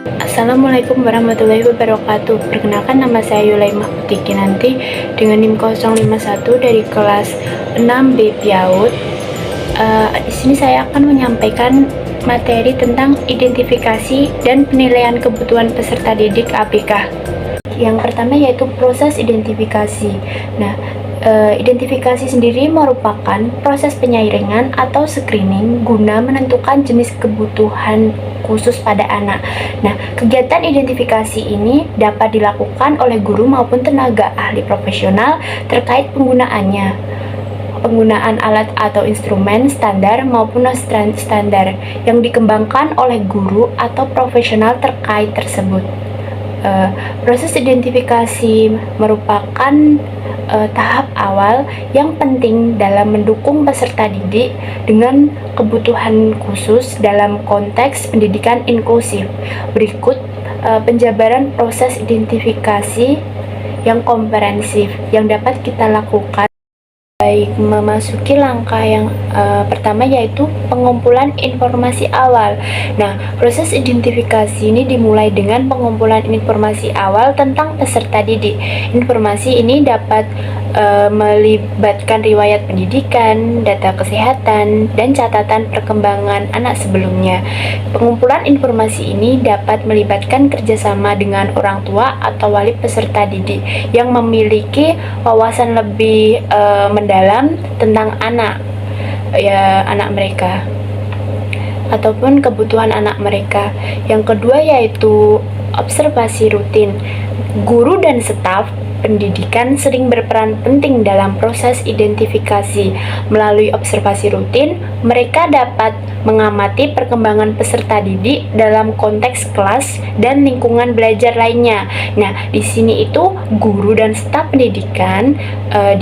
Assalamualaikum warahmatullahi wabarakatuh. Perkenalkan, nama saya Yulaimah Putiki nanti dengan NIM 051 dari kelas 6B PIAUD. Di sini saya akan menyampaikan materi tentang identifikasi dan penilaian kebutuhan peserta didik ABK. Yang pertama yaitu proses identifikasi. Nah, identifikasi sendiri merupakan proses penyaringan atau screening guna menentukan jenis kebutuhan khusus pada anak. Nah, kegiatan identifikasi ini dapat dilakukan oleh guru maupun tenaga ahli profesional terkait penggunaan alat atau instrumen standar maupun non-standar yang dikembangkan oleh guru atau profesional terkait tersebut. Proses identifikasi merupakan tahap awal yang penting dalam mendukung peserta didik dengan kebutuhan khusus dalam konteks pendidikan inklusif. Berikut penjabaran proses identifikasi yang komprehensif yang dapat kita lakukan. Baik, memasuki langkah yang pertama yaitu pengumpulan informasi awal. Nah, proses identifikasi ini dimulai dengan pengumpulan informasi awal tentang peserta didik. Informasi ini dapat melibatkan riwayat pendidikan, data kesehatan, dan catatan perkembangan anak sebelumnya. Pengumpulan informasi ini dapat melibatkan kerjasama dengan orang tua atau wali peserta didik yang memiliki wawasan lebih mendalam tentang anak mereka ataupun kebutuhan anak mereka. Yang kedua yaitu observasi rutin. Guru dan staf pendidikan sering berperan penting dalam proses identifikasi. Melalui observasi rutin, mereka dapat mengamati perkembangan peserta didik dalam konteks kelas dan lingkungan belajar lainnya. Nah, di sini itu guru dan staf pendidikan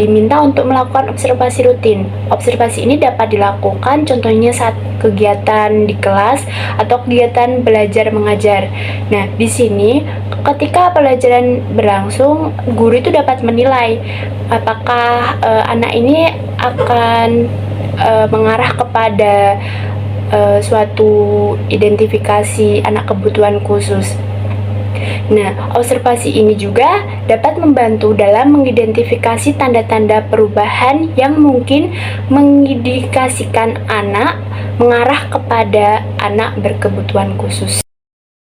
diminta untuk melakukan observasi rutin. Observasi ini dapat dilakukan contohnya saat kegiatan di kelas atau kegiatan belajar mengajar. Nah, di sini ketika pelajaran berlangsung, guru itu dapat menilai apakah anak ini akan mengarah kepada suatu identifikasi anak kebutuhan khusus. Nah, observasi ini juga dapat membantu dalam mengidentifikasi tanda-tanda perubahan yang mungkin mengindikasikan anak mengarah kepada anak berkebutuhan khusus.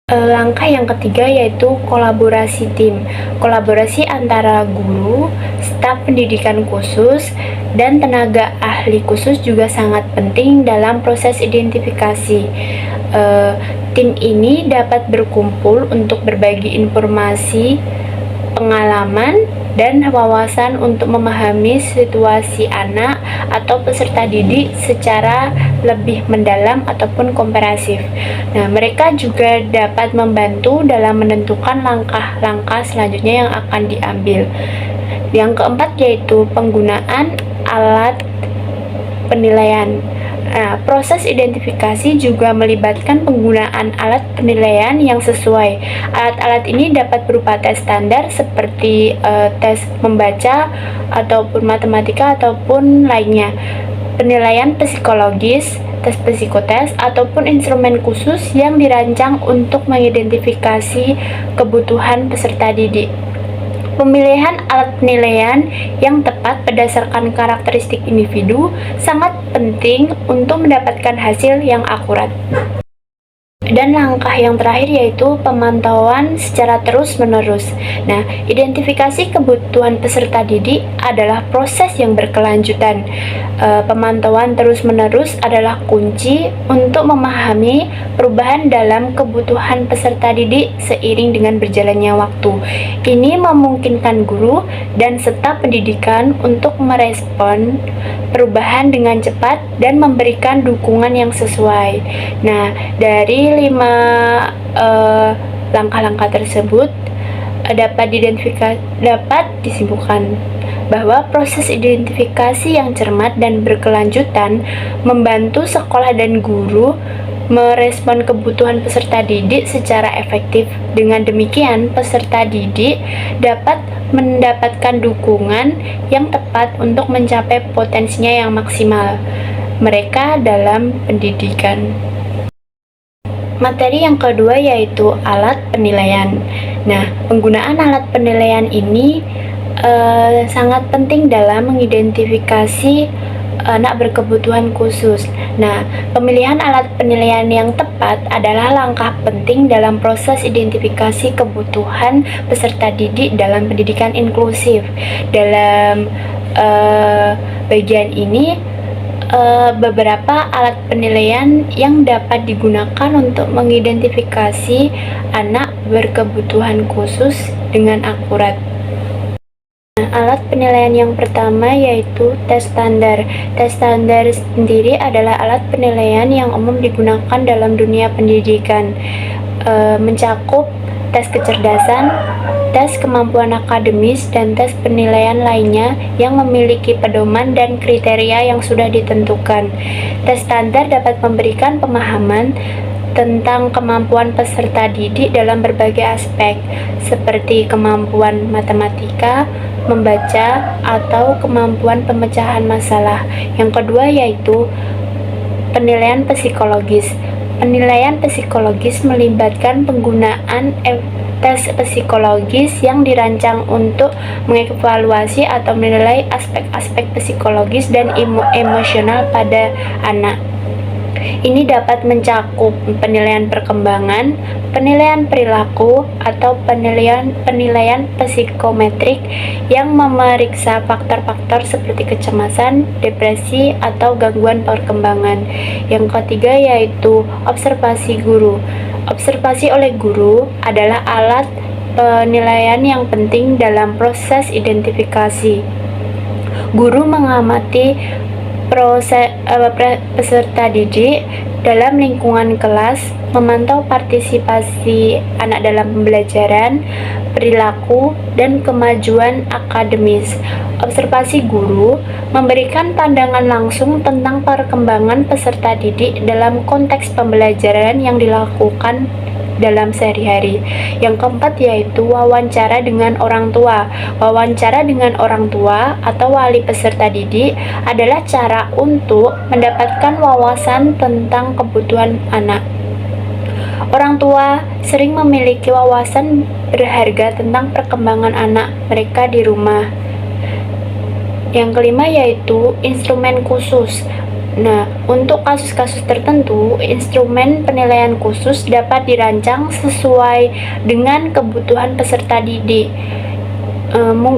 Langkah yang ketiga yaitu kolaborasi tim. Kolaborasi antara guru, staf pendidikan khusus, dan tenaga ahli khusus juga sangat penting dalam proses identifikasi. Tim ini dapat berkumpul untuk berbagi informasi, pengalaman, dan wawasan untuk memahami situasi anak atau peserta didik secara lebih mendalam ataupun komprehensif. Nah, mereka juga dapat membantu dalam menentukan langkah-langkah selanjutnya yang akan diambil. Yang keempat yaitu penggunaan alat penilaian. Nah, proses identifikasi juga melibatkan penggunaan alat penilaian yang sesuai. Alat-alat ini dapat berupa tes standar seperti tes membaca ataupun matematika ataupun lainnya, penilaian psikologis, tes psikotes, ataupun instrumen khusus yang dirancang untuk mengidentifikasi kebutuhan peserta didik. Pemilihan alat penilaian yang tepat berdasarkan karakteristik individu sangat penting untuk mendapatkan hasil yang akurat. Dan langkah yang terakhir yaitu pemantauan secara terus-menerus. Nah, identifikasi kebutuhan peserta didik adalah proses yang berkelanjutan. Pemantauan terus-menerus adalah kunci untuk memahami perubahan dalam kebutuhan peserta didik seiring dengan berjalannya waktu. Ini memungkinkan guru dan staf pendidikan untuk merespon perubahan dengan cepat dan memberikan dukungan yang sesuai. Nah, dari 5 langkah-langkah tersebut dapat disimpulkan bahwa proses identifikasi yang cermat dan berkelanjutan membantu sekolah dan guru merespon kebutuhan peserta didik secara efektif. Dengan demikian, peserta didik dapat mendapatkan dukungan yang tepat untuk mencapai potensinya yang maksimal mereka dalam pendidikan. Materi yang kedua yaitu alat penilaian. Nah, penggunaan alat penilaian ini sangat penting dalam mengidentifikasi anak berkebutuhan khusus. Nah, pemilihan alat penilaian yang tepat adalah langkah penting dalam proses identifikasi kebutuhan peserta didik dalam pendidikan inklusif. Dalam bagian ini, beberapa alat penilaian yang dapat digunakan untuk mengidentifikasi anak berkebutuhan khusus dengan akurat. Alat penilaian yang pertama yaitu tes standar. Tes standar sendiri adalah alat penilaian yang umum digunakan dalam dunia pendidikan, mencakup tes kecerdasan, tes kemampuan akademis, dan tes penilaian lainnya yang memiliki pedoman dan kriteria yang sudah ditentukan. Tes standar dapat memberikan pemahaman tentang kemampuan peserta didik dalam berbagai aspek, seperti kemampuan matematika, membaca, atau kemampuan pemecahan masalah. Yang kedua yaitu penilaian psikologis. Penilaian psikologis melibatkan penggunaan tes psikologis yang dirancang untuk mengevaluasi atau menilai aspek-aspek psikologis dan emosional pada anak. Ini dapat mencakup penilaian perkembangan, penilaian perilaku, atau penilaian psikometrik yang memeriksa faktor-faktor seperti kecemasan, depresi, atau gangguan perkembangan. Yang ketiga yaitu observasi guru. Observasi oleh guru adalah alat penilaian yang penting dalam proses identifikasi. Guru mengamati peserta didik dalam lingkungan kelas, memantau partisipasi anak dalam pembelajaran, perilaku, dan kemajuan akademis. Observasi guru memberikan pandangan langsung tentang perkembangan peserta didik dalam konteks pembelajaran yang dilakukan dalam sehari-hari. Yang keempat yaitu wawancara dengan orang tua. Wawancara dengan orang tua atau wali peserta didik adalah cara untuk mendapatkan wawasan tentang kebutuhan anak. Orang tua sering memiliki wawasan berharga tentang perkembangan anak mereka di rumah. Yang kelima yaitu instrumen khusus. Nah, untuk kasus-kasus tertentu, instrumen penilaian khusus dapat dirancang sesuai dengan kebutuhan peserta didik,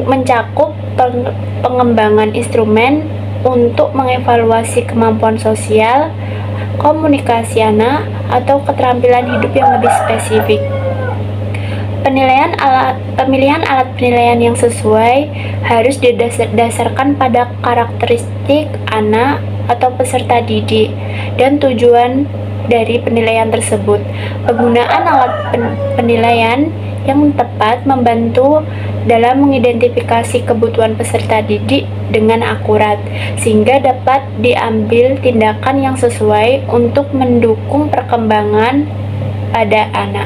mencakup pengembangan instrumen untuk mengevaluasi kemampuan sosial, komunikasi anak, atau keterampilan hidup yang lebih spesifik. Pemilihan alat penilaian yang sesuai harus didasarkan pada karakteristik anak atau peserta didik dan tujuan dari penilaian tersebut. Penggunaan alat penilaian yang tepat membantu dalam mengidentifikasi kebutuhan peserta didik dengan akurat, sehingga dapat diambil tindakan yang sesuai untuk mendukung perkembangan pada anak.